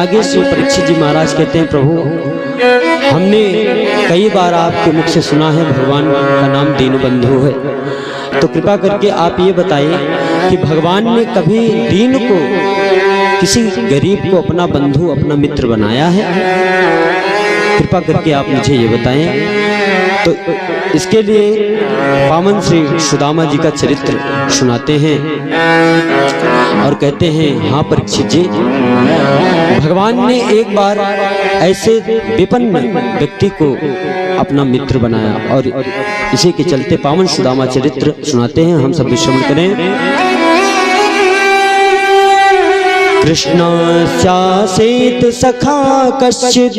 आगे से परीक्षित जी महाराज कहते हैं, प्रभु हमने कई बार आपके मुख से सुना है भगवान का नाम दीनबंधु है, तो कृपा करके आप ये बताइए कि भगवान ने कभी दीन को, किसी गरीब को अपना बंधु, अपना मित्र बनाया है? कृपा करके आप मुझे ये बताएं। तो इसके लिए पावन श्री सुदामा जी का चरित्र सुनाते हैं और कहते हैं, हाँ परीक्षित जी, भगवान ने एक बार ऐसे विपन्न व्यक्ति को अपना मित्र बनाया और इसी के चलते पावन सुदामा चरित्र सुनाते हैं। हम सब भी श्रवण करें। कृष्णास्यासीत सखा कश्चित्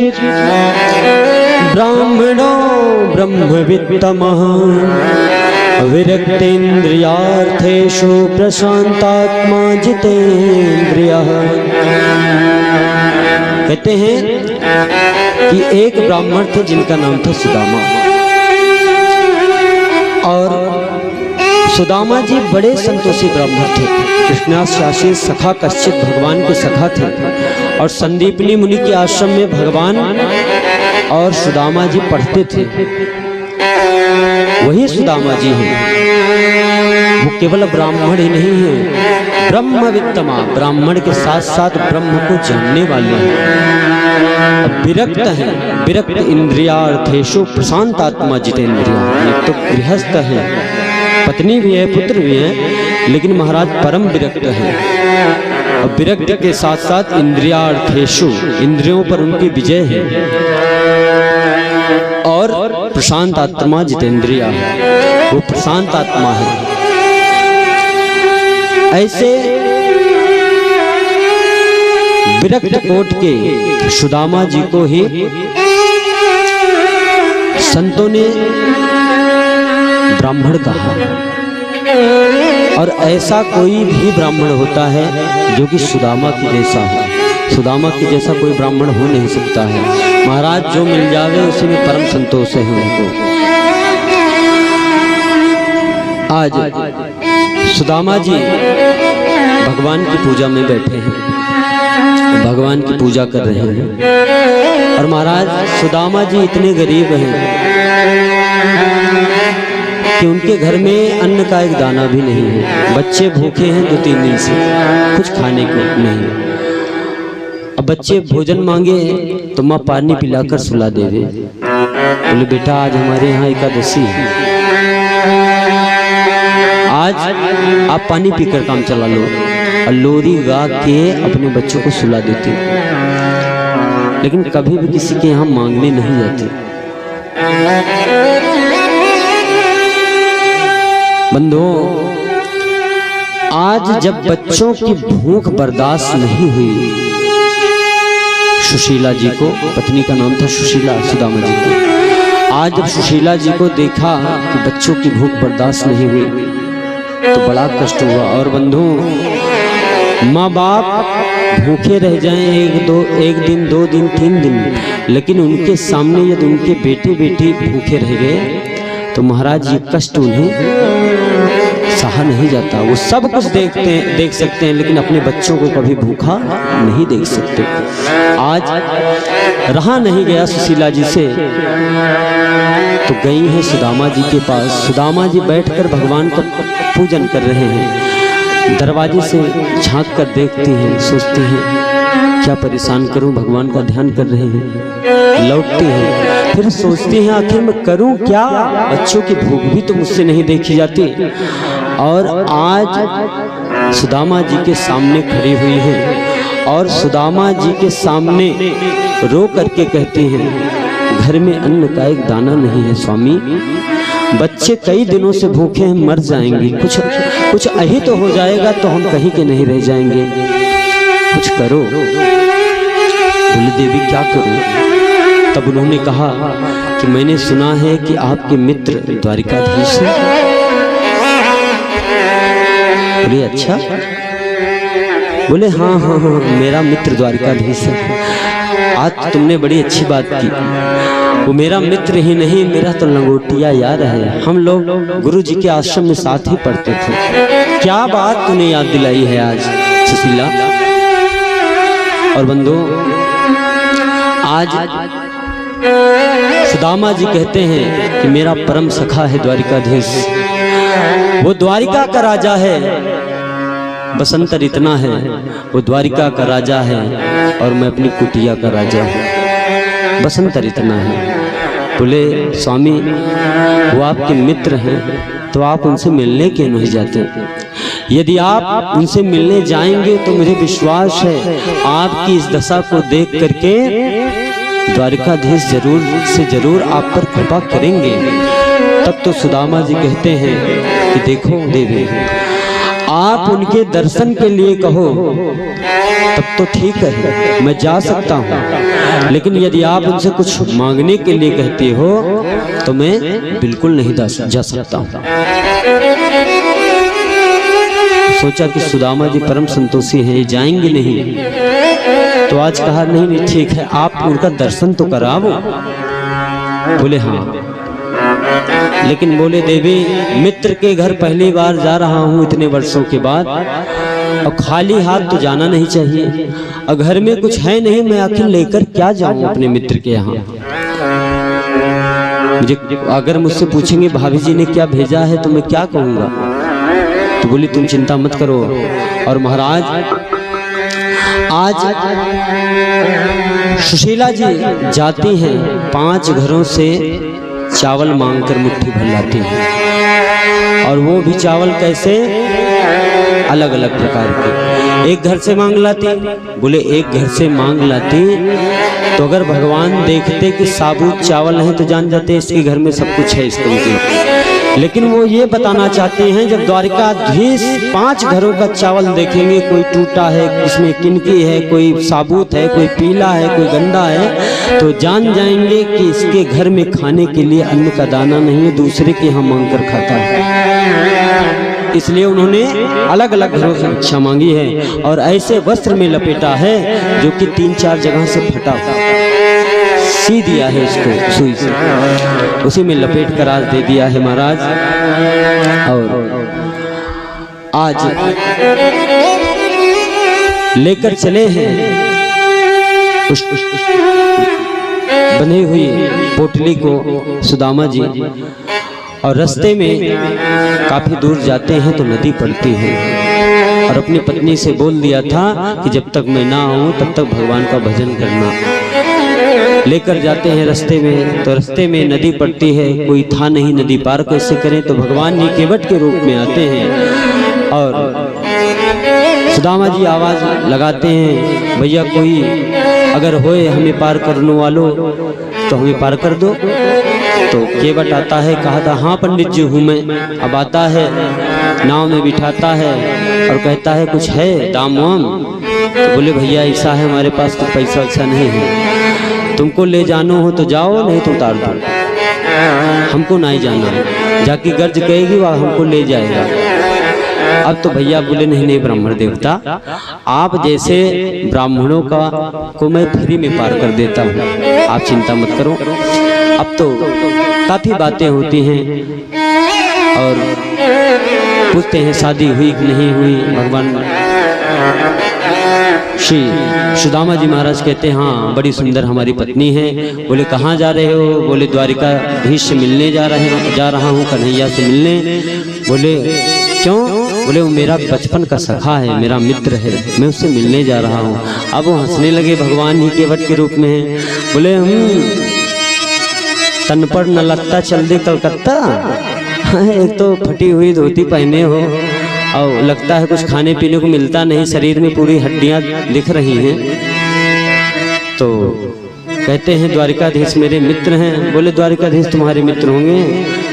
ब्राह्मणो ब्रह्मवित्तमः विरक्तेन्द्रियार्थेषु प्रशांतात्मा जितेन्द्रियः। कहते हैं कि एक ब्राह्मण थे जिनका नाम था सुदामा, और सुदामा जी बड़े संतोषी ब्राह्मण थे। कृष्णास्यासीत सखा कश्चित्, भगवान के सखा थे, और संदीपनी मुनि के आश्रम में भगवान और सुदामा जी पढ़ते थे। वही सुदामा जी हैं, वो केवल ब्राह्मण ही नहीं है, ब्रह्मवित्तमा, ब्राह्मण के साथ साथ ब्रह्म को जानने वाले हैं। विरक्त हैं, विरक्त इंद्रियार्थेषु प्रशांतात्मा जितेन्द्रियः। तो गृहस्थ है, पत्नी भी है, पुत्र भी है, लेकिन महाराज परम विरक्त है। और विरक्त के साथ साथ इंद्रियार्थेषु, इंद्रियों पर उनकी विजय है, और प्रशांत आत्मा जितेंद्रिया है, वो प्रशांत आत्मा है। ऐसे विरक्त कोट के सुदामा जी को ही संतों ने ब्राह्मण कहा, और ऐसा कोई भी ब्राह्मण होता है जो कि सुदामा की जैसा हो। सुदामा की जैसा कोई ब्राह्मण हो नहीं सकता है। महाराज जो मिल जावे उसी में परम संतोष है उनको। आज सुदामा जी भगवान की पूजा में बैठे हैं, भगवान की पूजा कर रहे हैं, और महाराज सुदामा जी इतने गरीब हैं कि उनके घर में अन्न का एक दाना भी नहीं है। बच्चे भूखे हैं 2-3 दिन से, कुछ खाने को नहीं। अब बच्चे भोजन मांगे तो माँ पानी पिलाकर सुला दे दे। बोले बेटा आज हमारे यहाँ एकादशी है, आज आप पानी पीकर काम चला लो। और लोरी गा के अपने बच्चों को सुला देती, लेकिन कभी भी किसी के यहाँ मांगने नहीं जाती। बंधुओं, आज जब बच्चों की भूख बर्दाश्त नहीं हुई, सुशीला जी को, पत्नी का नाम था सुशीला, सुदामा जी को, आज जब सुशीला जी को देखा कि बच्चों की भूख बर्दाश्त नहीं हुई तो बड़ा कष्ट हुआ। और बंधु, माँ बाप भूखे रह जाएं एक दिन 2 दिन 3 दिन, लेकिन उनके सामने यदि उनके बेटे बेटी भूखे रह गए तो महाराज ये कष्ट उन्हें सहा नहीं जाता। वो सब कुछ देख सकते हैं, लेकिन अपने बच्चों को कभी भूखा नहीं देख सकते। आज रहा नहीं गया सुशीला जी से, तो गई है सुदामा जी के पास। सुदामा जी बैठकर भगवान का पूजन कर रहे हैं। दरवाजे से झांक कर देखती हैं, सोचती हैं क्या परेशान करूं, भगवान का ध्यान कर रहे हैं। लौटती हैं, फिर सोचती हैं आखिर मैं करूं क्या, बच्चों की भूख भी तो मुझसे नहीं देखी जाती। और आज सुदामा जी के सामने खड़ी हुई हैं, और सुदामा जी के सामने रो करके कहती हैं, घर में अन्न का एक दाना नहीं है स्वामी, बच्चे कई दिनों से भूखे हैं, मर जाएंगे, कुछ अहित हो जाएगा तो हम कहीं के नहीं रह जाएंगे, कुछ करो। बोले देवी क्या करूं? तब उन्होंने कहा कि मैंने सुना है कि आपके मित्र द्वारिकाधीश हैं। बोले अच्छा? बोले हाँ हाँ हाँ, मेरा मित्र द्वारिकाधीश है। आज तुमने बड़ी अच्छी बात की, वो मेरा मित्र ही नहीं, मेरा तो लंगोटिया यार है। हम लोग गुरु जी के आश्रम में साथ ही पढ़ते थे। क्या बात तूने याद दिलाई है आज सुशीला? और बंधु, आज सुदामा जी कहते हैं कि मेरा परम सखा है द्वारिकाधीश, वो द्वारिका का राजा है। बसंतर इतना है, वो द्वारिका का राजा है और मैं अपनी कुटिया का राजा हूँ। बसंतर इतना है। बोले स्वामी, वो आपके मित्र हैं तो आप उनसे मिलने क्यों नहीं जाते? यदि आप उनसे मिलने जाएंगे तो मुझे विश्वास है आपकी इस दशा को देख करके द्वारिकाधीश जरूर से जरूर आप पर कृपा करेंगे। तब तो सुदामा जी कहते हैं कि देखो देवी, आप उनके दर्शन के लिए कहो तब तो ठीक है, मैं जा सकता हूँ, लेकिन यदि आप उनसे कुछ मांगने के लिए कहते हो तो मैं बिल्कुल नहीं जा सकता हूँ। सोचा कि सुदामा जी परम संतोषी हैं, ये जाएंगे नहीं, तो आज कहा नहीं ठीक है, आप उनका दर्शन तो कराओ। बोले हाँ, लेकिन बोले देवी, मित्र के घर पहली बार जा रहा हूँ इतने वर्षों के बाद, और खाली हाथ तो जाना नहीं चाहिए, और घर में कुछ है नहीं, मैं आखिर लेकर क्या जाऊँ अपने मित्र के यहाँ। मुझे अगर मुझसे पूछेंगे भाभी जी ने क्या भेजा है तो मैं क्या कहूँगा? तो बोली तुम चिंता मत करो। और महाराज आज सुशीला जी जाती हैं, 5 घरों से चावल मांगकर मुट्ठी भर लाती हैं, और वो भी चावल कैसे? अलग अलग प्रकार के। एक घर से मांग लाती, बोले एक घर से मांग लाती तो अगर भगवान देखते कि साबुत चावल है तो जान जाते इसके घर में सब कुछ है इसके। लेकिन वो ये बताना चाहते हैं, जब द्वारिकाधीश 5 घरों का चावल देखेंगे, कोई टूटा है, इसमें किनकी है, कोई साबुत है, कोई पीला है, कोई गंदा है, तो जान जाएंगे कि इसके घर में खाने के लिए अन्न का दाना नहीं है, दूसरे के यहाँ मांग कर खाता है। इसलिए उन्होंने अलग अलग घरों से भिक्षा मांगी है, और ऐसे वस्त्र में लपेटा है जो कि 3-4 जगह से फटा सी दिया है इसको सुई से, उसी में लपेट कर आज दे दिया है महाराज। और आज लेकर चले हैं उस बनी हुई पोटली को सुदामा जी, और रास्ते में काफी दूर जाते हैं तो नदी पड़ती है, और अपनी पत्नी से बोल दिया था कि जब तक मैं ना आऊं तब तक भगवान का भजन करना। लेकर जाते हैं रास्ते में, तो रास्ते में नदी पड़ती है, कोई था नहीं नदी पार कैसे करें, तो भगवान ही केवट के रूप में आते हैं और सुदामा जी आवाज लगाते हैं, भैया कोई अगर होए हमें पार करने वालों तो हमें पार कर दो। तो केवट आता है, कहा था हाँ पंडित जी हूँ मैं। अब आता है, नाव में बिठाता है और कहता है कुछ है दाम वाम? तो बोले भैया ऐसा है हमारे पास तो पैसा वैसा नहीं है, तुमको ले जाना हो तो जाओ, नहीं तो उतार दो, हमको नहीं जाना। जाके गर्ज कहेगी वह हमको ले जाएगा। अब तो भैया बोले नहीं ब्राह्मण देवता, आप जैसे ब्राह्मणों का को मैं फ्री में पार कर देता हूँ, आप चिंता मत करो। अब तो काफी बातें होती हैं और पूछते हैं शादी हुई कि नहीं हुई। भगवान श्री सुदामा जी महाराज कहते हैं हाँ बड़ी सुंदर हमारी पत्नी है। बोले कहाँ जा रहे हो? बोले द्वारिकाधीश से मिलने जा रहा हूँ, कन्हैया से मिलने। बोले क्यों? बोले वो मेरा बचपन का सखा है, मेरा मित्र है, मैं उससे मिलने जा रहा हूँ। अब वो हंसने लगे, भगवान ही केवट के रूप में है। बोले तन पर न लगता चल दे कलकत्ता, एक तो फटी हुई धोती पहने हो और लगता है कुछ खाने पीने को मिलता नहीं, शरीर में पूरी हड्डियां दिख रही हैं। तो कहते हैं द्वारिकाधीश मेरे मित्र हैं। बोले द्वारिकाधीश तुम्हारे मित्र होंगे?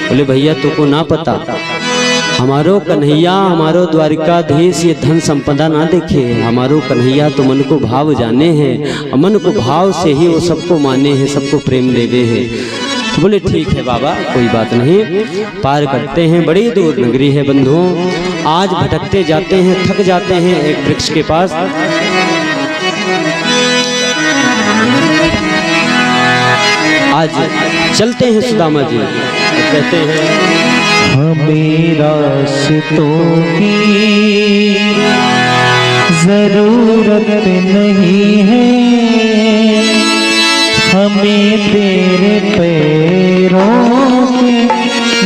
बोले भैया तुमको ना पता, हमारो कन्हैया हमारो द्वारिकाधीश ये धन संपदा ना देखे, हमारो कन्हैया तो मन को भाव जाने हैं, मन को भाव से ही वो सबको माने हैं, सबको प्रेम देवे हैं। तो बोले ठीक है बाबा कोई बात नहीं, पार करते हैं। बड़ी दूर नगरी है बंधुओं, आज भटकते जाते हैं, थक जाते हैं एक वृक्ष के पास। आज चलते हैं सुदामा जी, तो कहते हैं हमें रास्तों की जरूरत नहीं है हमें तेरे पैरों के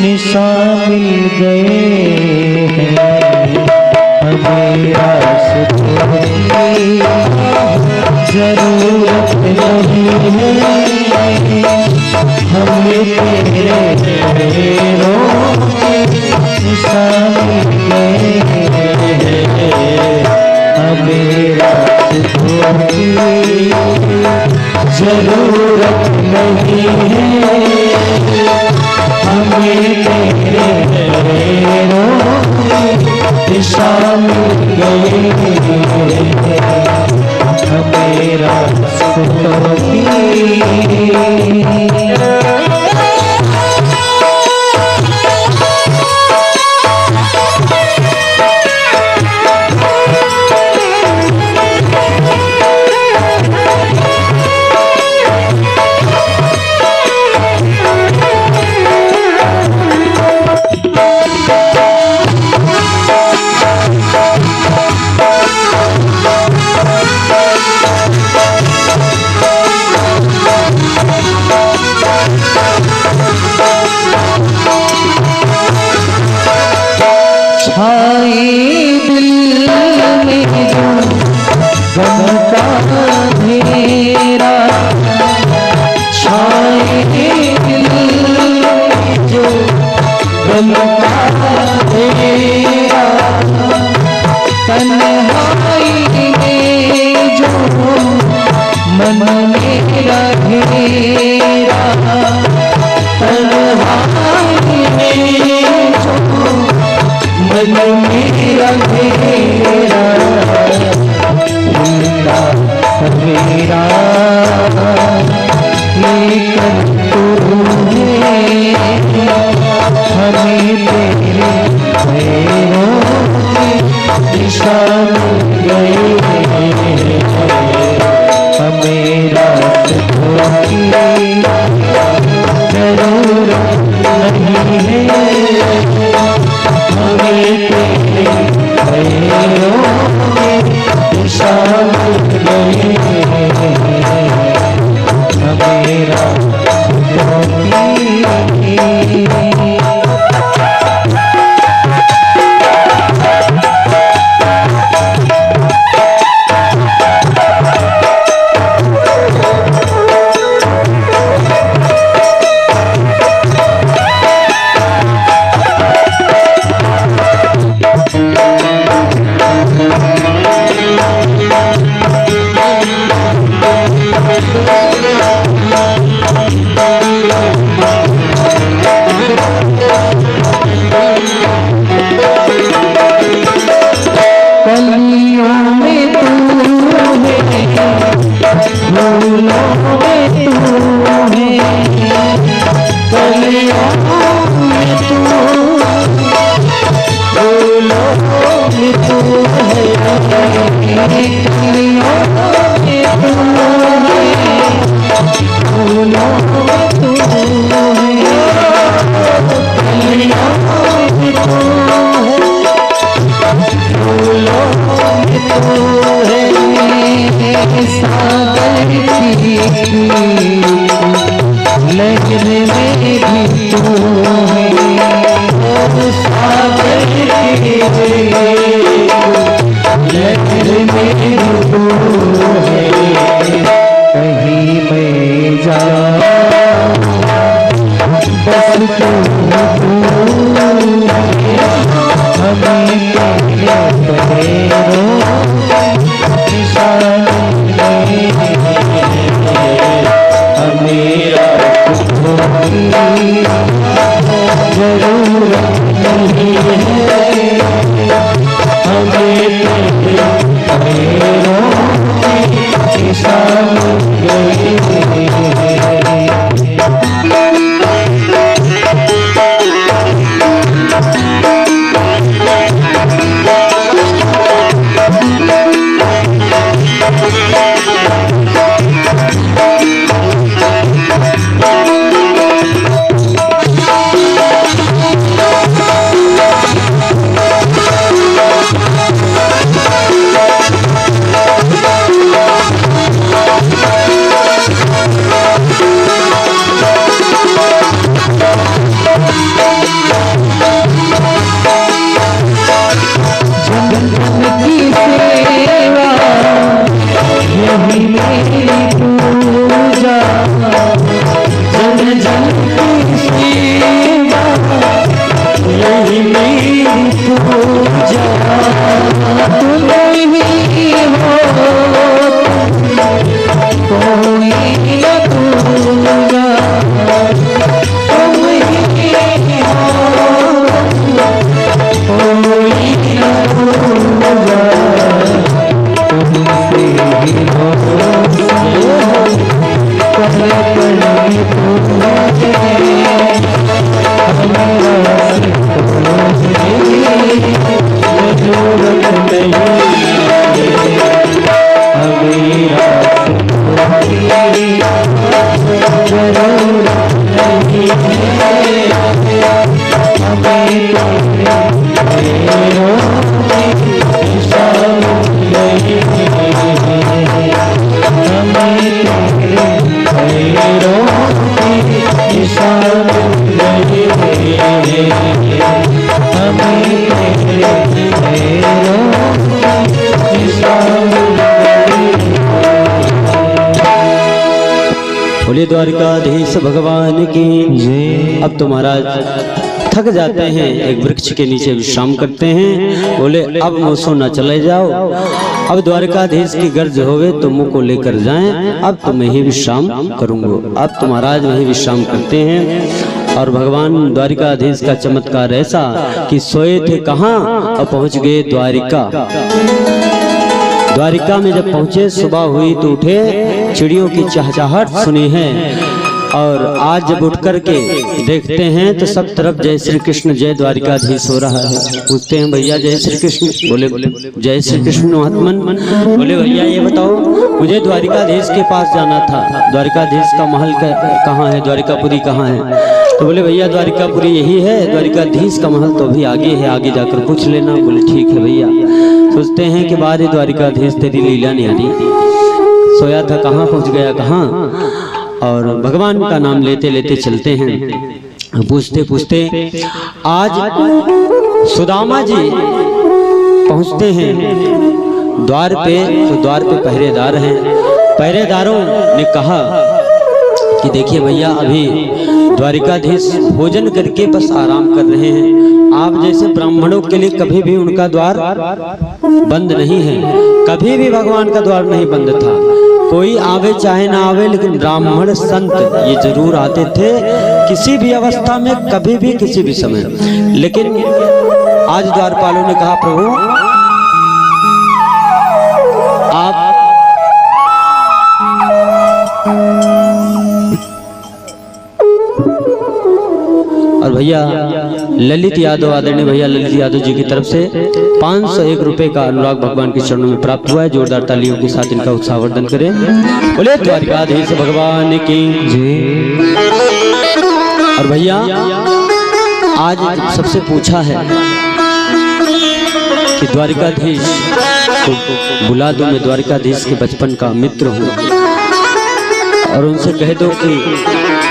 निशान मिल गए हैं। हमें रास्तों की जरूरत नहीं है हमें तेरे पैरों के निशान मिल गए हैं। हमें रास्तों की जरूरत नहीं है हमें तेरे पैरों के शामिल गए हमें रास्तों की पूजा जन जन की सेवा यही मेरी पूजा तुम ही हो कोई न दूंगा तुम ही हो कोई न दूंगा तुमसे ही हो पल पल में पूछे हमारा जरूरत नहीं हमें जरूरत नहीं बोले द्वारिकाधीश भगवान की। अब तो महाराज थक जाते हैं, एक वृक्ष के नीचे विश्राम करते हैं। बोले अब मुझसे न चले जाओ, अब द्वारिकाधीश की गर्ज होवे तो मुँह को लेकर जाएं, अब तो मैं ही विश्राम करूंगा। अब तो महाराज वहीं विश्राम करते हैं और भगवान द्वारिकाधीश का चमत्कार ऐसा कि सोए थे कहाँ और पहुंच गए द्वारिका। द्वारिका में जब पहुंचे सुबह हुई तो उठे, चिड़ियों की चहचहाहट सुनी है और आज जब उठ करके देखते हैं तो सब तरफ जय श्री कृष्ण जय द्वारिकाधीश हो रहा है। पूछते हैं भैया जय श्री कृष्ण, बोले जय श्री कृष्ण महात्मन। बोले भैया ये बताओ मुझे द्वारिकाधीश के पास जाना था, द्वारिकाधीश का महल कहाँ है, द्वारिकापुरी कहाँ है? तो बोले भैया द्वारिकापुरी यही है, द्वारिकाधीश का महल तो अभी आगे है, आगे जाकर पूछ लेना। बोले ठीक है भैया। सोचते हैं कि बाद द्वारिकाधीश तेरी लीला न्यारी, सोया था कहाँ पहुँच गया कहाँ, और भगवान का नाम लेते लेते चलते हैं। पूछते पूछते आज सुदामा जी पहुँचते हैं द्वार पे, तो द्वार पे पहरेदार हैं। पहरेदारों ने कहा कि देखिए भैया अभी द्वारिकाधीश भोजन करके बस आराम कर रहे हैं, आप जैसे ब्राह्मणों के लिए कभी भी उनका द्वार बंद नहीं है, कभी भी भगवान का द्वार नहीं बंद था। कोई आवे चाहे ना आवे, लेकिन ब्राह्मण संत ये जरूर आते थे किसी भी अवस्था में, कभी भी किसी भी समय। लेकिन आज द्वारपालों ने कहा प्रभु आप और भैया ललित यादव, आदरणीय भैया ललित यादव जी की तरफ से 501 रुपए का अनुराग भगवान के चरणों में प्राप्त हुआ है। जोरदार तालियों के साथ इनका उत्साहवर्धन करें। बोले द्वारिकाधीश भगवान की जय। और भैया आज सबसे पूछा है कि द्वारिकाधीश को बुला दो, मैं द्वारिकाधीश के बचपन का मित्र हूँ, और उनसे कह दो कि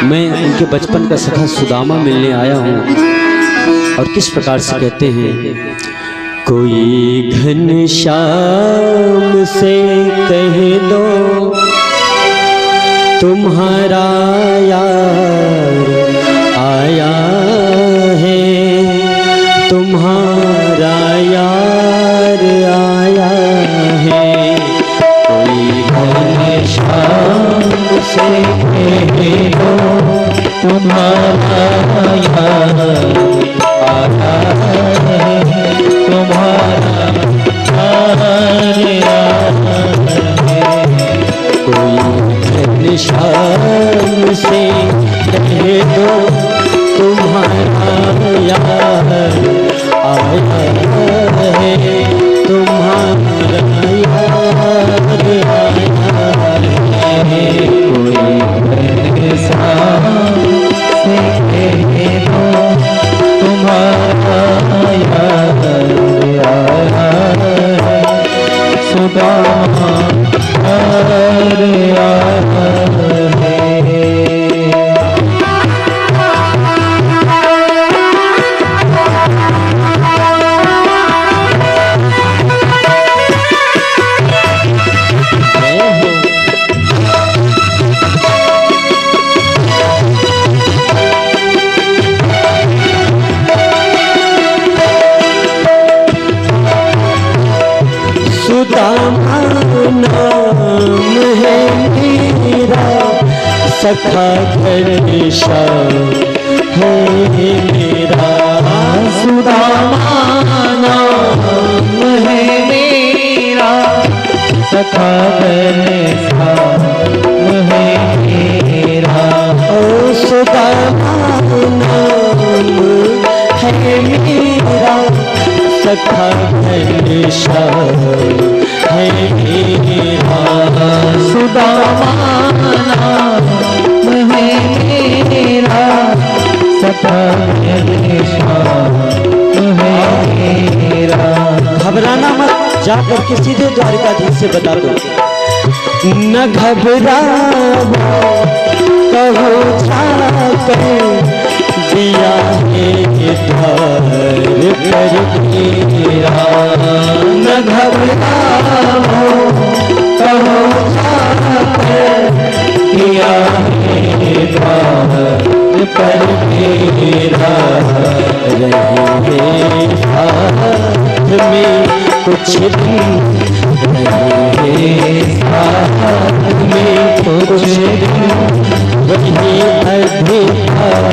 मैं उनके बचपन का सखा सुदामा मिलने आया हूँ। और किस प्रकार से कहते हैं, कोई घनश्याम से कह दो तुम्हारा यार आया है, तुम्हारा यार आया है। कोई घनश्याम से कह दो तुम्हारा यार आया है, तुम्हारा यार आया है। कोई घनश्याम से कह दो तुम्हारा यार आया है, तुम्हारा यार आया है। कोई घनश्याम से कह दो तुम्हारा यार आया है, सुदामा यार आया है। सखा घनश्याम है मेरा, सुदामा नाम है मेरा, सखा घनश्याम है मेरा। ओ सुदामा नाम है मेरा, सखा घनश्याम है मेरा, सुदामा नाम है मेरा, सखा घनश्याम है मेरा। घबराना मत, जाकर के सीधे द्वारिकाधीश से बता दो। न घबराओ कहो जाकर, दिया है द्वार पर तेरा। न घबराओ कहो जाकर, दिया है द्वार पर तेरा। रहे साथ में कुछ दिन, रहे साथ में कुछ दिन, वही अधिकार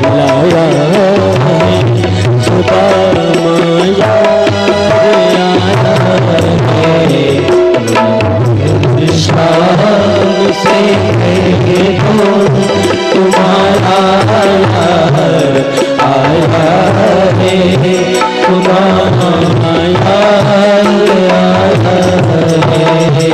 लाया है, सुदामा याद आया है। शाम से कहे तो तुम्हारा यार आया है, तुम्हारा यार आया है।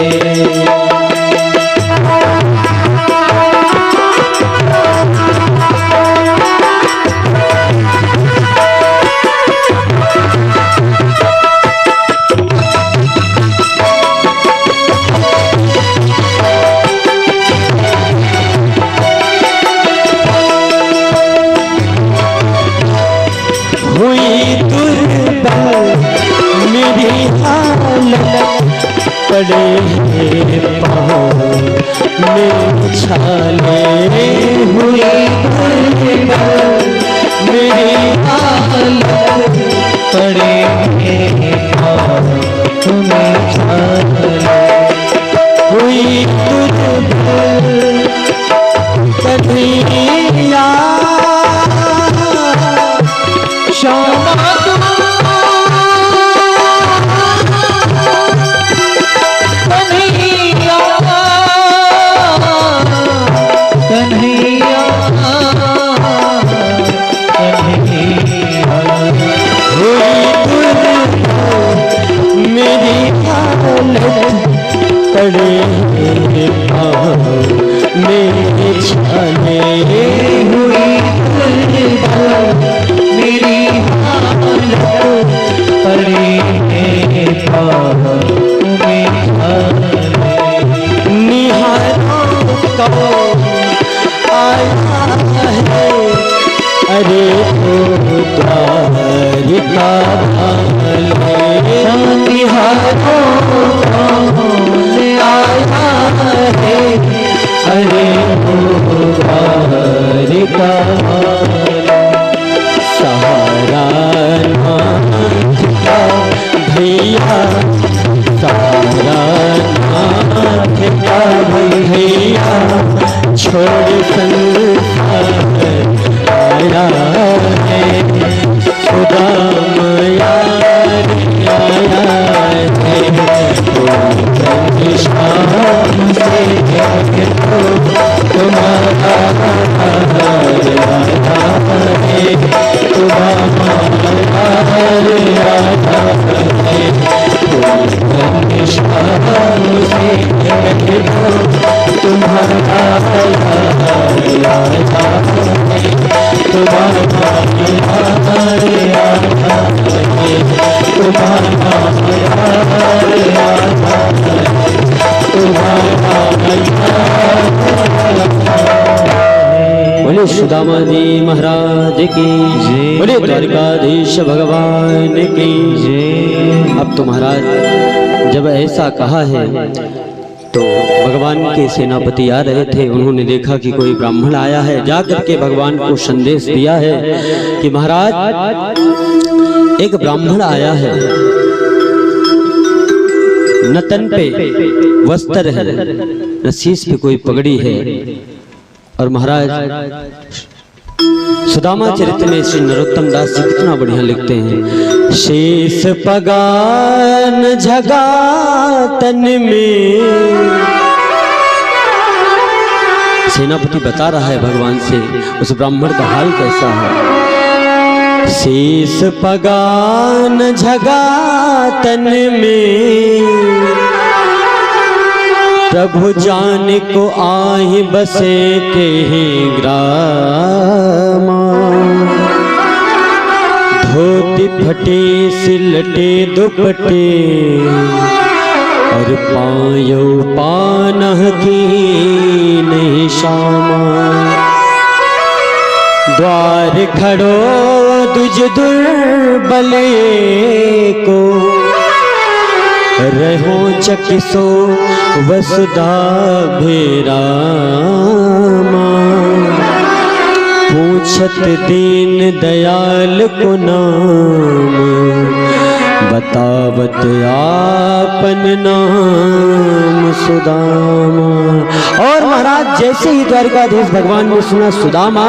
मेरी हालत पड़े पाँव में छाले हुई मेरी हालत पड़े तुम्हें हुई कन्हैया श्यामा कन्हैया मेरी हालत पड़े पाँव में छाले हुई मेरी हालत पड़े पाँव में निहारों को आया है, अरे ओ द्वारिका वाले। निहारों को आया है, अरे ओ द्वारिका सहारा नाथ का भैया, सहारा नाथ का भैया, छोड़ संसार आया है, सुदामा याद आया है। शाम से तुम्हारा बोले सुदामा जी महाराज की जय, बोले द्वारिकाधीश भगवान की जय। अब तो महाराज जब ऐसा कहा है तो भगवान के सेनापति आ रहे थे, उन्होंने देखा कि कोई ब्राह्मण आया है, जाकर के भगवान को संदेश दिया है कि महाराज एक ब्राह्मण आया है, न तन पे वस्त्र है न शीश पे कोई पगड़ी है, और महाराज सुदामा चरित्र में श्री नरोत्तम दास जी कितना बढ़िया लिखते हैं। शेष पगान झगा तन में, सेनापति बता रहा है भगवान से उस ब्राह्मण का हाल कैसा है। शेष पगान झगा तन में, प्रभु जान को आहि बसे के ग्रामा। धोती फटे सिलटे दुपटे, और पायो पानह की नहीं शामा। द्वार खड़ो दुज दुर्बले को, रहो चकिसो वसुधा भेरामा। पूछत दीन दयाल को नाम, बतावत आपन नाम सुदामा। और महाराज जैसे ही द्वारकाधीश भगवान ने सुना सुदामा,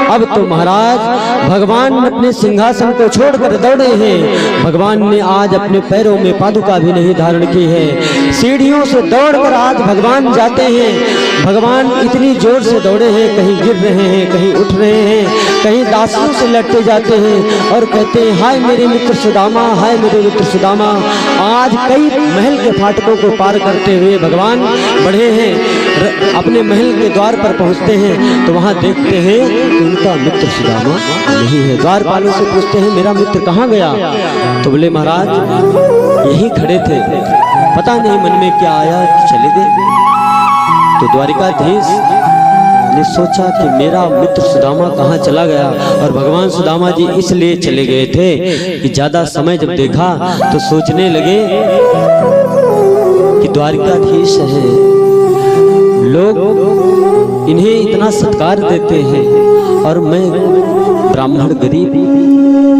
अब तो महाराज भगवान अपने सिंहासन को छोड़कर दौड़े हैं। भगवान ने आज अपने पैरों में पादुका भी नहीं धारण की है, सीढ़ियों से दौड़कर आज भगवान जाते हैं। भगवान इतनी जोर से दौड़े हैं, कहीं गिर रहे हैं, कहीं उठ रहे हैं, कहीं दासियों से लटके जाते हैं और कहते हैं हाय मेरे मित्र सुदामा, हाय मेरे मित्र सुदामा। आज कई महल के फाटकों को पार करते हुए भगवान बढ़े हैं, अपने महल के द्वार पर पहुंचते हैं तो वहां देखते हैं उनका मित्र सुदामा नहीं है। द्वारपालों से पूछते हैं मेरा मित्र कहाँ गया? तो बोले महाराज यही खड़े थे, पता नहीं मन में क्या आया कि चले गए। तो द्वारिकाधीश ने सोचा कि मेरा मित्र सुदामा कहाँ चला गया, और भगवान सुदामा जी इसलिए चले गए थे कि ज्यादा समय जब देखा तो सोचने लगे कि द्वारिकाधीश है, लोग इन्हें इतना सत्कार देते हैं और मैं ब्राह्मण गरीब,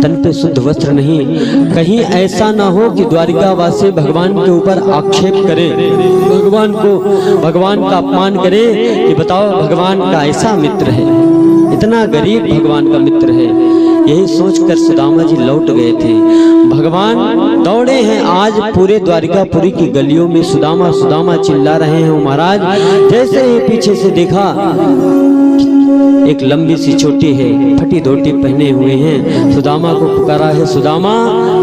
तन पे शुद्ध वस्त्र नहीं, कहीं ऐसा ना हो कि द्वारिकावासी भगवान के ऊपर आक्षेप करे, भगवान का अपमान करे कि बताओ भगवान का ऐसा मित्र है, इतना गरीब भगवान का मित्र है। यही सोचकर सुदामा जी लौट गए थे। भगवान दौड़े हैं आज पूरे द्वारिकापुरी की गलियों में, सुदामा सुदामा चिल्ला रहे हैं महाराज। जैसे ही पीछे से देखा एक लंबी सी चोटी है, फटी धोती पहने हुए हैं, सुदामा को पुकारा है सुदामा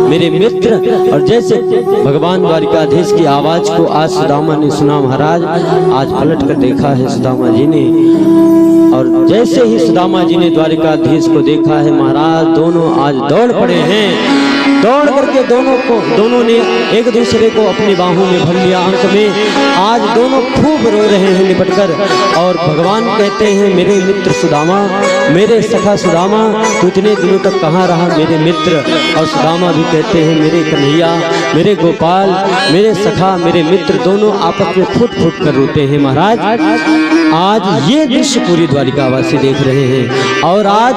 मेरे मित्र। और जैसे भगवान द्वारिकाधीश की आवाज को आज सुदामा ने सुना महाराज, आज पलट कर देखा है सुदामा जी ने, और जैसे ही सुदामा जी ने द्वारिकाधीश को देखा है महाराज, दोनों आज दौड़ पड़े हैं। दौड़ करके दोनों ने एक दूसरे को अपनी बाहों में भर लिया, अंक में आज दोनों खूब रो रहे हैं लिपटकर। और भगवान कहते हैं मेरे मित्र सुदामा, मेरे सखा सुदामा, तू इतने दिनों तक कहाँ रहा मेरे मित्र? और सुदामा भी कहते हैं मेरे कन्हैया, मेरे गोपाल, मेरे सखा, मेरे मित्र, दोनों आपस में फूट फूट कर रोते हैं महाराज। आज ये दृश्य पूरी द्वारिकावासी देख रहे हैं और आज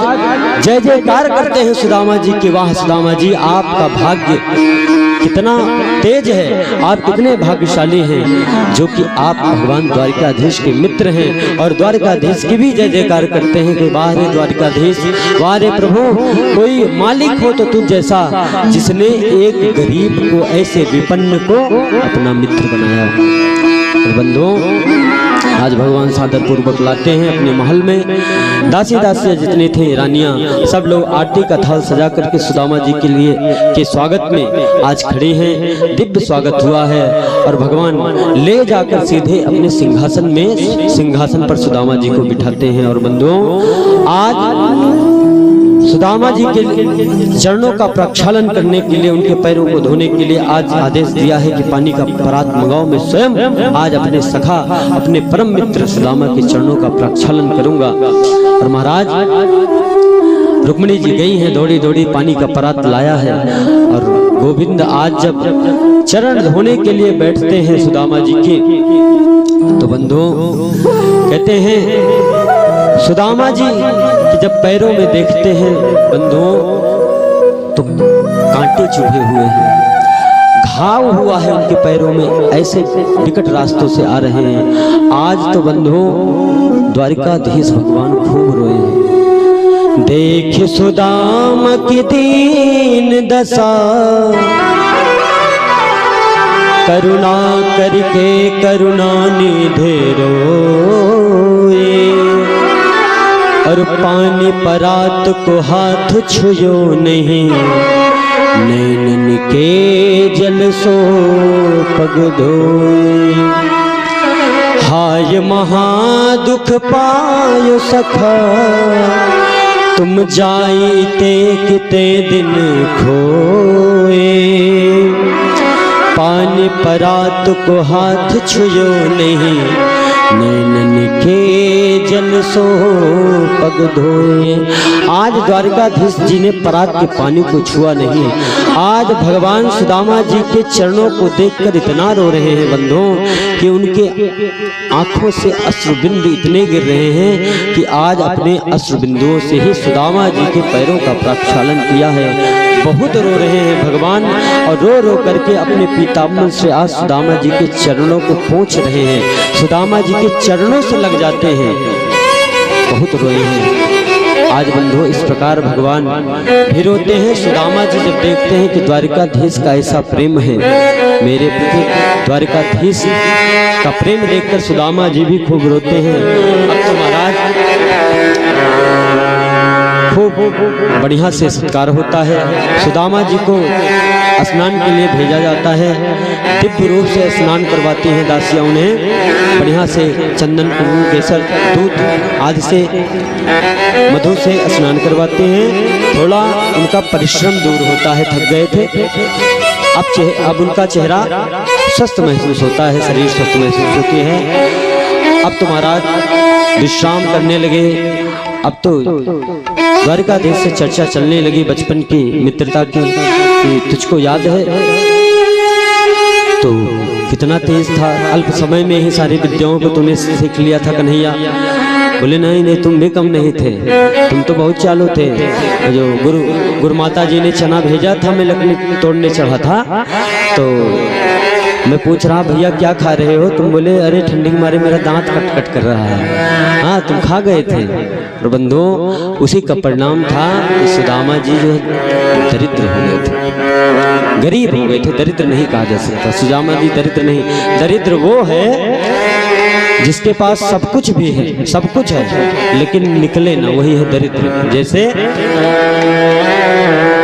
जय जयकार करते हैं सुदामा जी के। वाह सुदामा जी, आपका भाग्य कितना तेज है, आप कितने भाग्यशाली हैं जो कि आप भगवान द्वारिकाधीश के मित्र हैं। और द्वारिकाधीश की भी जय जयकार करते हैं कि वाह रे द्वारिकाधीश, वाह रे प्रभु, कोई मालिक हो तो तुझ जैसा, जिसने एक गरीब को ऐसे विपन्न को अपना मित्र बनाया। बंधुओं आज भगवान सादर पूर्वक लाते हैं अपने महल में। दासी दासियां जितने थे, रानियां, सब लोग आरती का थाल सजा करके सुदामा जी के लिए के स्वागत में आज खड़े हैं। दिव्य स्वागत हुआ है और भगवान ले जाकर सीधे अपने सिंहासन पर सुदामा जी को बिठाते हैं। और बंधुओं आज सुदामा जी के चरणों का प्रक्षालन करने के लिए, उनके पैरों को धोने के लिए आज आदेश दिया है कि पानी का परात मंगाओ। मैं स्वयं आज अपने सखा, अपने परम मित्र सुदामा के चरणों का प्रक्षालन करूंगा। और महाराज रुक्मिणी जी गई हैं, दौड़ी दौड़ी पानी का परात लाया है। और गोविंद आज जब चरण धोने के लिए बैठते हैं सुदामा जी के, तो बंधुओं कहते हैं सुदामा जी कि जब पैरों में देखते हैं बंधुओं तो कांटे चुभे हुए हैं, घाव हुआ है उनके पैरों में, ऐसे विकट रास्तों से आ रहे हैं। आज तो बंधुओं द्वारिकाधीश भगवान खूब रोए हैं। देख सुदामा की दीन दशा, करुणा करके करुणा निधे रोए, और पानी परात को हाथ छुयो नहीं, नैनन के जल सो पग धोए। हाय महादुख पायो सखा, तुम जाईते किते दिन खोए, पानी परात को हाथ छुयो नहीं, नैनन के जल सो पग धोए। आज द्वारिकाधीश जी ने परात के पानी को छुआ नहीं। आज भगवान सुदामा जी के चरणों को देखकर इतना रो रहे हैं बंधुओं कि उनके आंखों से अश्रुबिंदु इतने गिर रहे हैं कि आज अपने अश्रुबिंदुओं से ही सुदामा जी के पैरों का प्रक्षालन किया है। बहुत रो रहे हैं भगवान, और रो रो करके अपने पीताम्बर से आज सुदामा जी के चरणों को पोंछ रहे हैं, सुदामा जी के चरणों से लग जाते हैं। बहुत रोए हैं आज बंधु। इस प्रकार भगवान भी रोते हैं। सुदामा जी जब देखते हैं कि द्वारिकाधीश का ऐसा प्रेम है मेरे प्रति, द्वारिकाधीश का प्रेम देखकर सुदामा जी भी खूब रोते हैं। अब तो महाराज खूब बढ़िया से सत्कार होता है। सुदामा जी को स्नान के लिए भेजा जाता है। दिव्य रूप से स्नान करवाती हैं दासियां उन्हें, बढ़िया से चंदन कुमकुम केसर दूध आदि से मधु से स्नान करवाते हैं। थोड़ा उनका परिश्रम दूर होता है, थक गए थे। अब उनका चेहरा स्वस्थ महसूस होता है, शरीर स्वस्थ महसूस होती है। अब तो महाराज विश्राम करने लगे। अब तो द्वारिकाधीश से चर्चा चलने लगी बचपन की मित्रता की, कि तुझको याद है तो कितना तेज था, अल्प समय में ही सारी विद्याओं को तूने सीख लिया था कन्हैया। बोले नहीं नहीं, तुम भी कम नहीं थे, तुम तो बहुत चालू थे। जो गुरु माता जी ने चना भेजा था, मैं लकड़ी तोड़ने चढ़ा था, तो मैं पूछ रहा भैया क्या खा रहे हो, तुम बोले अरे ठंडी के मारे मेरा दांत कट कट कर रहा है। हाँ तुम खा गए थे। और बंधुओं उसी का परिणाम था कि सुदामा जी जो दरिद्र हो गए थे, गरीब हो गए थे। दरिद्र नहीं कहा जा सकता, सुदामा जी दरिद्र नहीं, दरिद्र वो है जिसके पास सब कुछ भी है, सब कुछ है लेकिन निकले ना, वही है दरिद्र। जैसे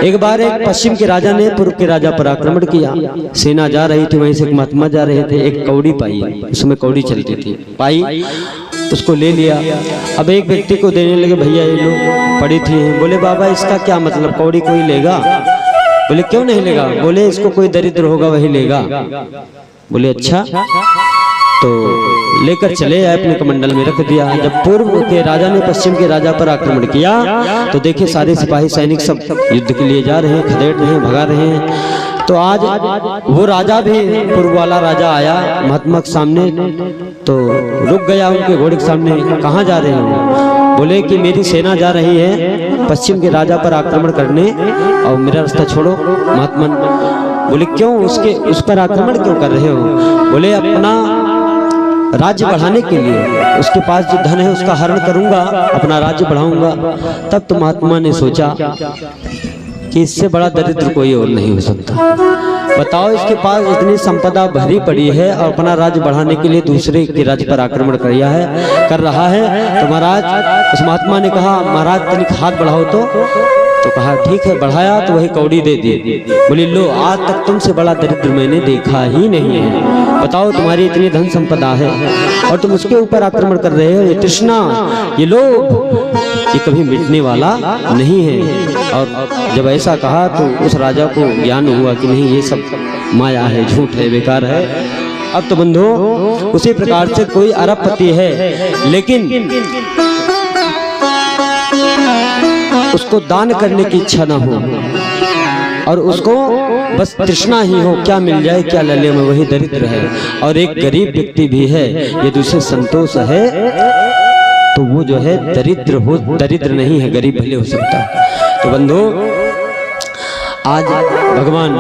एक बार एक पश्चिम के राजा ने पूर्व के राजा पर आक्रमण किया। सेना जा रही थी, वहीं से एक महात्मा जा रहे थे। एक कौड़ी पाई, उसमें कौड़ी चलती थी, पाई उसको ले लिया। अब एक व्यक्ति को देने लगे, भैया ये लो पड़ी थी। बोले बाबा इसका क्या मतलब, कौड़ी कोई लेगा? बोले क्यों नहीं लेगा? बोले इसको कोई दरिद्र होगा वही लेगा। बोले अच्छा, तो लेकर चले आए, अपने कमंडल में रख दिया। जब पूर्व के राजा ने पश्चिम के राजा पर आक्रमण किया तो देखे सारे सिपाही सैनिक सब युद्ध के लिए जा रहे हैं, खदेड़ रहे हैं, भगा रहे हैं। तो आज वो राजा भी, पूर्व वाला राजा आया महात्मा के सामने, तो रुक गया उनके घोड़े के सामने। कहाँ जा रहे हो? बोले कि मेरी सेना जा रही है पश्चिम के राजा पर आक्रमण करने, और मेरा रास्ता छोड़ो। महात्मा बोले क्यों, उस पर आक्रमण क्यों कर रहे हो? बोले अपना राज्य बढ़ाने के लिए, उसके पास जो धन है उसका हरण करूंगा, अपना राज्य बढ़ाऊंगा। तब तो महात्मा ने सोचा कि इससे बड़ा दरिद्र कोई और नहीं हो सकता। बताओ, इसके पास इतनी संपदा भरी पड़ी है और अपना राज्य बढ़ाने के लिए दूसरे के राज्य पर आक्रमण कर रहा है। तो महाराज, उस महात्मा ने कहा महाराज तनिक हाथ बढ़ाओ तो कहा ठीक है, बढ़ाया तो वही कौड़ी दे दी। बोली लो, आज तक तुमसे बड़ा दरिद्र मैंने देखा ही नहीं है। बताओ तुम्हारी इतनी धन संपदा है और तुम उसके ऊपर आक्रमण कर रहे हो। ये तृष्णा, ये लोभ, ये कभी मिटने वाला नहीं है। और जब ऐसा कहा तो उस राजा को ज्ञान हुआ कि नहीं, ये सब माया है, झूठ है, बेकार है। अब तो बंधु उसी प्रकार से कोई अरबपति है लेकिन उसको दान करने की इच्छा ना हो और उसको बस तृष्णा ही हो, क्या मिल जाए क्या ले ले, में वही दरिद्र है। और एक गरीब व्यक्ति भी है, यदि उसे संतोष है तो वो जो है दरिद्र नहीं है, गरीब भले हो सकता है। तो बंधु आज भगवान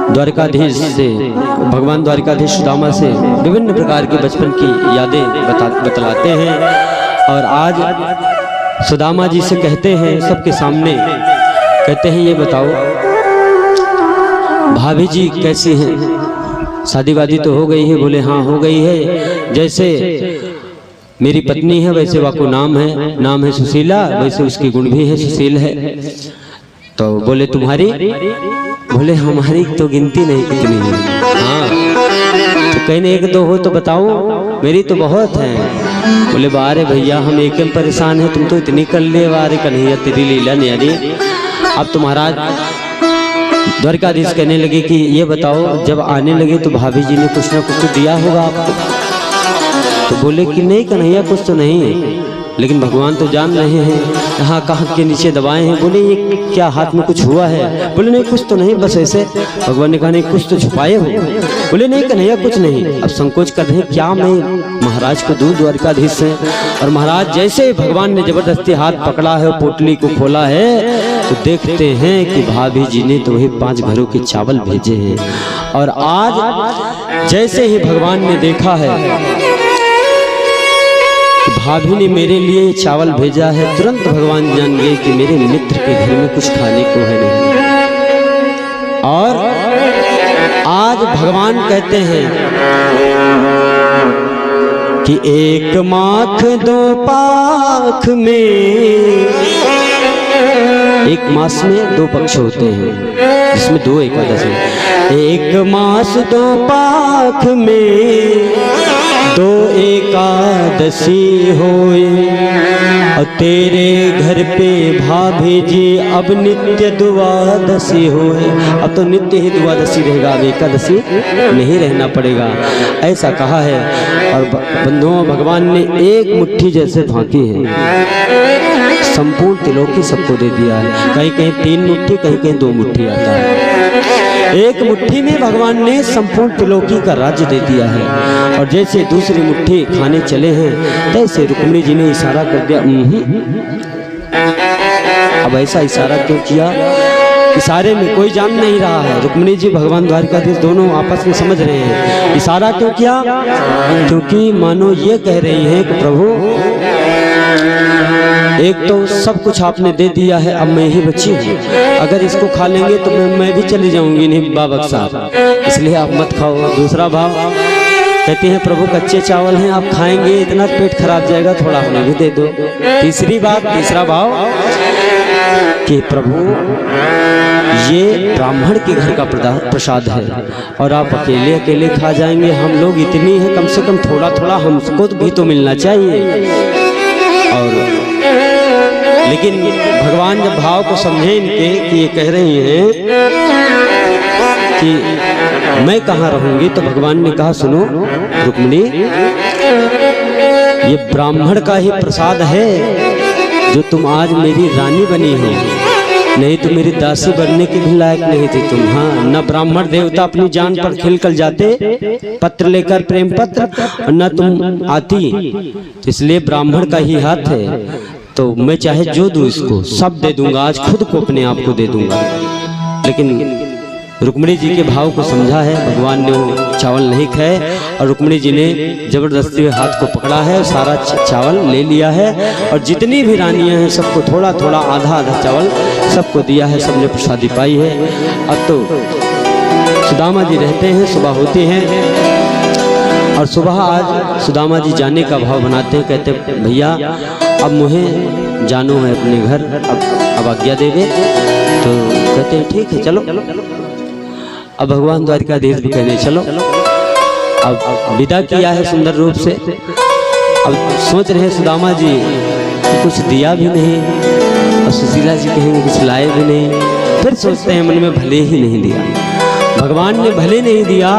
द्वारकाधीश से, भगवान द्वारकाधीश सुदामा से विभिन्न प्रकार की बचपन की यादें बतलाते हैं। और आज सुदामा जी से कहते हैं सबके सामने, कहते हैं ये बताओ भाभी जी कैसी हैं? शादी वादी तो हो गई है? बोले हाँ हो गई है। जैसे मेरी पत्नी है वैसे वाको नाम है सुशीला, वैसे उसकी गुण भी है, सुशील है। तो बोले तुम्हारी? बोले हमारी तो गिनती नहीं कितनी है। हाँ तो कहने एक दो हो तो बताओ, मेरी तो बहुत है। बोले बारे भैया हम एक में परेशान है, तुम तो इतनी कर लिए। बारे कन्हैया तेरी लीला न्यारी। अब तो महाराज द्वारकाधीश कहने लगे कि ये बताओ जब आने लगे तो भाभी जी ने कुछ ना कुछ तो दिया होगा आपको? तो बोले कि नहीं कन्हैया कुछ तो नहीं है, लेकिन भगवान तो जान रहे हैं यहाँ कहाँ के नीचे दबाए हैं। बोले ये क्या हाथ में कुछ हुआ है? बोले नहीं कुछ तो नहीं, बस ऐसे। भगवान ने कहा नहीं कुछ तो छुपाए हो? बोले नहीं कन्हैया कुछ नहीं। अब संकोच कर रहे क्या मैं महाराज को दूर द्वारकाधीश से? और महाराज जैसे भगवान ने जबरदस्ती हाथ पकड़ा है और पोटली को खोला है तो देखते हैं कि भाभी जी ने तो वही 5 घरों के चावल भेजे हैं। और आज जैसे ही भगवान ने देखा है भाभी ने मेरे लिए चावल भेजा है, तुरंत भगवान जान गए कि मेरे मित्र के घर में कुछ खाने को है नहीं। और आज भगवान कहते हैं कि एक माख 2 पाख में, एक मास में 2 पक्ष होते हैं जिसमें 2 एकादशी। एक मास 2 पाख में 2 एकादशी होए, और तेरे घर पे भाभी जी अब नित्य द्वादशी होए। अब तो नित्य ही द्वादशी रहेगा, अब एकादशी नहीं रहना पड़ेगा, ऐसा कहा है। और बंधुओं भगवान ने एक मुट्ठी जैसे फांकी है, संपूर्ण तिलोकी सबको दे दिया है। कहीं कहीं 3 मुट्ठी, कहीं कहीं 2 मुट्ठी आता है। एक मुट्ठी में भगवान ने संपूर्ण तिलोकी का राज्य दे दिया है। और जैसे दूसरी मुट्ठी खाने चले हैं तैसे रुक्मिणी जी ने इशारा कर दिया। अब ऐसा इशारा क्यों किया? इशारे में कोई जान नहीं रहा है, रुक्मिणी जी भगवान द्वारकाधीश दोनों आपस में समझ रहे हैं। इशारा क्यों किया? क्योंकि मानो ये कह रही हैं कि प्रभु एक तो सब कुछ आपने दे दिया है, अब मैं ही बची हूँ, अगर इसको खा लेंगे तो मैं भी चली जाऊंगी नहीं बाबा साहब, इसलिए आप मत खाओ। दूसरा भाव कहती हैं प्रभु कच्चे चावल हैं, आप खाएंगे इतना पेट खराब जाएगा, थोड़ा हमें भी दे दो। तीसरी बात, तीसरा भाव कि प्रभु ये ब्राह्मण के घर का प्रसाद है और आप अकेले अकेले खा जाएंगे, हम लोग इतनी है, कम से कम थोड़ा थोड़ा हमको भी तो मिलना चाहिए। और लेकिन भगवान जब भाव को समझे इनके कि ये कह रही हैं कि मैं कहाँ रहूंगी, तो भगवान ने कहा सुनो रुक्मिणी, ये ब्राह्मण का ही प्रसाद है जो तुम आज मेरी रानी बनी हो, नहीं तो मेरी दासी बनने के भी लायक नहीं थी तुम। हाँ, न ब्राह्मण देवता अपनी जान पर खिल कर जाते पत्र लेकर, प्रेम पत्र, न तुम आती, इसलिए ब्राह्मण का ही हाथ है। तो मैं चाहे जो दूं इसको सब दे दूंगा, आज खुद को अपने आप को दे दूंगा। लेकिन रुक्मिणी जी के भाव को समझा है भगवान ने, वो चावल नहीं खाए और रुक्मिणी जी ने जबरदस्ती हाथ को पकड़ा है, सारा चावल ले लिया है और जितनी भी रानियां हैं सबको थोड़ा थोड़ा आधा आधा चावल सबको दिया है, सबने प्रसादी पाई है। अब तो सुदामा जी रहते हैं, सुबह होती है और सुबह आज सुदामा जी जाने का भाव बनाते हैं, कहते भैया अब मुझे जानो है अपने घर, अब आज्ञा दे दे। तो कहते हैं ठीक है चलो। अब भगवान द्वारकाधीश भी कहने चलो। अब विदा किया है सुंदर रूप से। अब सोच रहे सुदामा जी कि कुछ दिया भी नहीं, और सुशीला जी कहेंगे कुछ लाए भी नहीं। फिर सोचते हैं मन में भले ही नहीं दिया, भगवान ने भले नहीं दिया,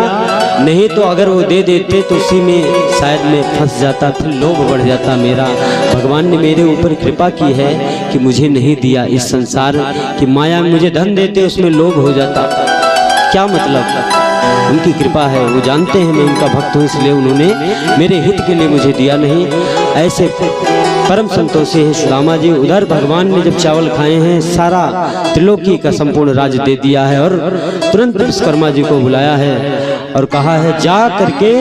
नहीं तो अगर वो दे देते तो उसी में शायद मैं फंस जाता, फिर लोभ बढ़ जाता मेरा। भगवान ने मेरे ऊपर कृपा की है कि मुझे नहीं दिया, इस संसार की माया में मुझे धन देते उसमें लोभ हो जाता, क्या मतलब। उनकी कृपा है, वो जानते हैं मैं उनका भक्त हूँ, इसलिए उन्होंने मेरे हित के लिए मुझे दिया नहीं। ऐसे परम संतोषी हैं सुदामा जी। उधर भगवान ने जब चावल खाए हैं, सारा त्रिलोकी का संपूर्ण राज दे दिया है और तुरंत विश्वकर्मा जी को बुलाया है और कहा है जा करके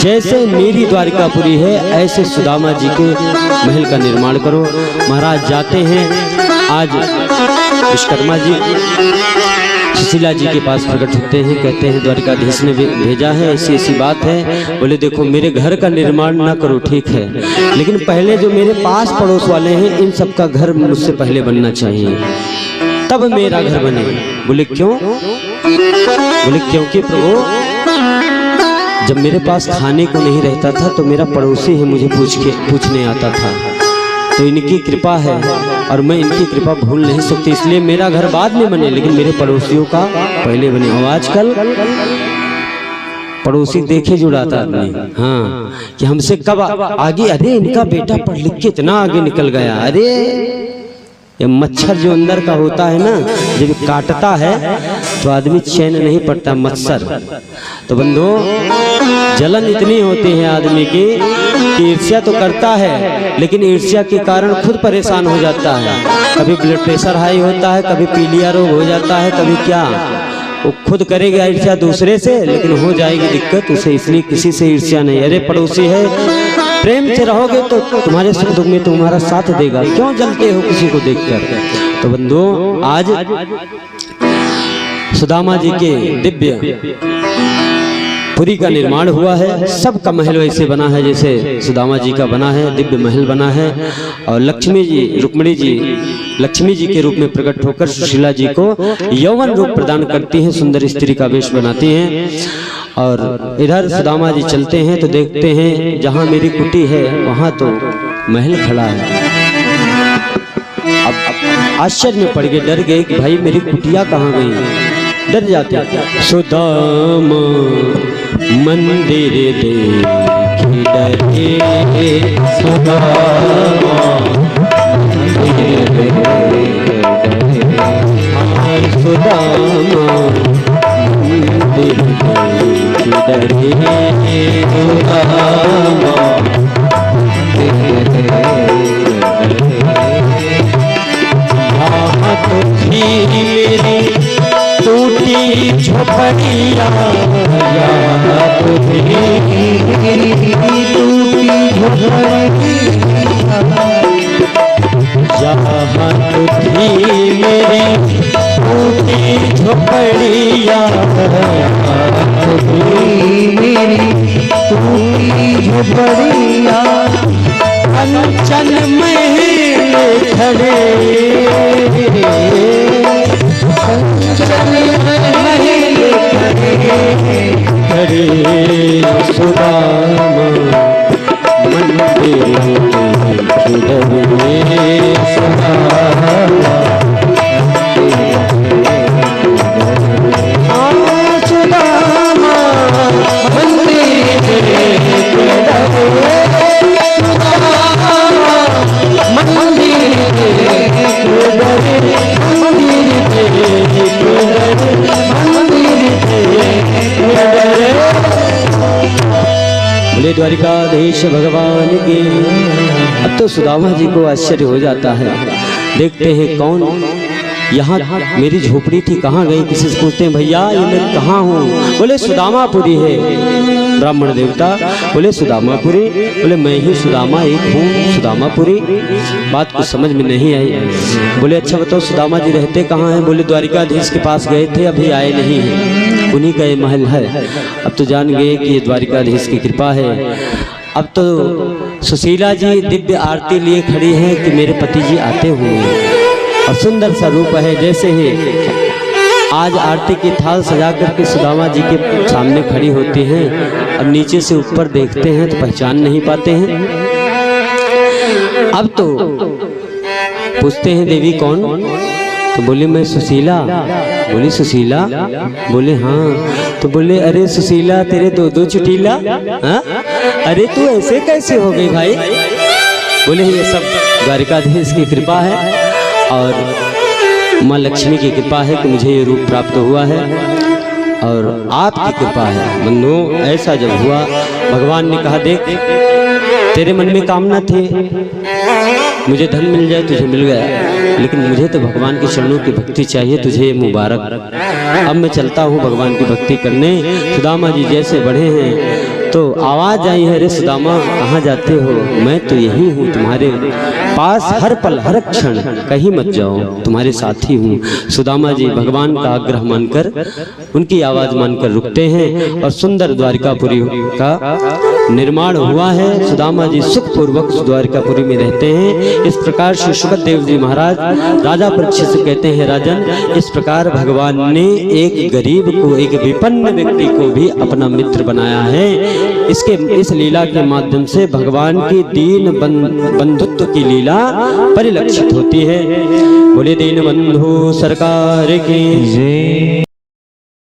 जैसे मेरी द्वारिकापुरी है ऐसे सुदामा जी के महल का निर्माण करो। महाराज जाते हैं। आज विश्वकर्मा जी सुशीला जी के पास प्रकट होते हैं, कहते हैं द्वारिकाधीश ने भेजा है, ऐसी ऐसी बात है। बोले देखो मेरे घर का निर्माण ना करो, ठीक है, लेकिन पहले जो मेरे पास पड़ोस वाले हैं इन सबका घर मुझसे पहले बनना चाहिए, तब मेरा घर बने। बोले क्यों? बोले क्योंकि प्रभु जब मेरे पास खाने को नहीं रहता था तो मेरा पड़ोसी है मुझे पूछने आता था, तो इनकी कृपा है और मैं इनकी कृपा भूल नहीं सकती, इसलिए मेरा घर बाद में बने लेकिन मेरे पड़ोसियों का पहले बने। और आजकल पड़ोसी देखे जुड़ाता आदमी, हाँ, कि हमसे कब आगे, अरे इनका बेटा पढ़ लिख के इतना आगे निकल गया, अरे ये मच्छर जो अंदर का होता है ना, जब काटता है तो आदमी चैन नहीं पड़ता, मच्छर। तो बंधु जलन इतनी होती है आदमी की कि ईर्ष्या तो करता है लेकिन ईर्ष्या के कारण खुद परेशान हो जाता है। कभी ब्लड प्रेशर हाई होता है, कभी पीलिया रोग हो जाता है, कभी क्या, वो खुद करेगा ईर्ष्या दूसरे से लेकिन हो जाएगी दिक्कत उसे, इसलिए किसी से ईर्ष्या नहीं। अरे पड़ोसी है, प्रेम से रहोगे तो तुम्हारे सुख दुख में तुम्हारा साथ देगा, क्यों जलते हो किसी को देखकर। तो बंधुओं आज सुदामा जी के दिव्य पुरी का निर्माण हुआ है। सबका महल वैसे बना है जैसे सुदामा जी का बना है, दिव्य महल बना है। और लक्ष्मी जी, रुक्मिणी जी लक्ष्मी जी के रूप में प्रकट होकर सुशीला जी को यौवन रूप प्रदान करती हैं, सुंदर स्त्री का वेश बनाती हैं। और इधर सुदामा जी चलते हैं तो देखते हैं जहाँ मेरी कुटी है वहाँ तो महल खड़ा है। अब आश्चर्य में पड़ गए, डर गए कि भाई मेरी कुटिया कहाँ गई, डर जाते। सुदामा मंदिर देखी डरे, सुदामा मंदिर देखी डरे, सुदामा मंदिर देखी डरे, सुदामा मंदिर देखी डरे। हाथ थी मेरी टूटी झोपड़िया, याद थी टूटी झोपड़िया, याद थी मेरी टूटी झोपड़िया, याद थी मेरी टूटी झोपड़िया, कंचन महल खड़े, हरे सुदामा मंदिर देखी डरे, सुदामा सुदामा मंदिर देखी डरे, मंदिर देखी डरे, बोले द्वारिकाधीश भगवान की। अब तो सुदामा जी को आश्चर्य हो जाता है, देखते हैं कौन यहाँ, मेरी झोपड़ी थी कहाँ गई, किसी से पूछते हैं भैया ये मैं कहाँ हूँ, बोले सुदामापुरी है। ब्राह्मण देवता बोले सुदामापुरी, बोले मैं ही सुदामा एक हूँ, सुदामापुरी। बात कुछ समझ में नहीं आई। बोले अच्छा बताओ सुदामा जी रहते कहाँ हैं? बोले द्वारिकाधीश के पास गए थे, अभी आए नहीं हैं, उन्हीं का ये महल है। अब तो जान गए कि ये द्वारिकाधीश की कृपा है। अब तो सुशीला जी दिव्य आरती लिए खड़ी हैं कि मेरे पति जी आते हुए, और सुंदर सा रूप है। जैसे ही आज आरती की थाल सजा करके सुदामा जी के सामने खड़ी होती हैं, अब नीचे से ऊपर देखते हैं तो पहचान नहीं पाते हैं। अब तो पूछते हैं देवी कौन? तो बोले मैं सुशीला। बोली सुशीला? बोले हाँ। तो बोले अरे सुशीला तेरे दो दो चुटीला, हाँ? अरे तू ऐसे कैसे हो गई भाई? बोले ये सब द्वारिकाधीश की कृपा है और माँ लक्ष्मी की कृपा है कि मुझे ये रूप प्राप्त हुआ है और आपकी कृपा है। बंधुओं ऐसा जब हुआ, भगवान ने कहा देख तेरे मन में कामना थी मुझे धन मिल जाए, तुझे मिल गया, लेकिन मुझे तो भगवान के चरणों की भक्ति चाहिए, तुझे मुबारक। अब मैं चलता हूँ भगवान की भक्ति करने। सुदामा जी जैसे बढ़े हैं तो आवाज आई है, रे सुदामा कहाँ जाते हो? मैं तो यही हूँ तुम्हारे पास, हर पल हर क्षण, कहीं मत जाओ, तुम्हारे साथी हूँ। सुदामा जी भगवान का आग्रह मानकर, उनकी आवाज मानकर रुकते हैं और सुंदर द्वारिकापुरी का निर्माण हुआ है। सुदामा जी सुखपूर्वक द्वारिकापुरी में रहते हैं। इस प्रकार श्री सुखदेव जी महाराज राजा परीक्षित से कहते हैं, राजन इस प्रकार भगवान ने एक गरीब को, एक विपन्न व्यक्ति को भी अपना मित्र बनाया है। इस लीला के माध्यम से भगवान की दीन बंधुत्व की लीला परिलक्षित होती है। बोले दीन बंधु सरकार की जय।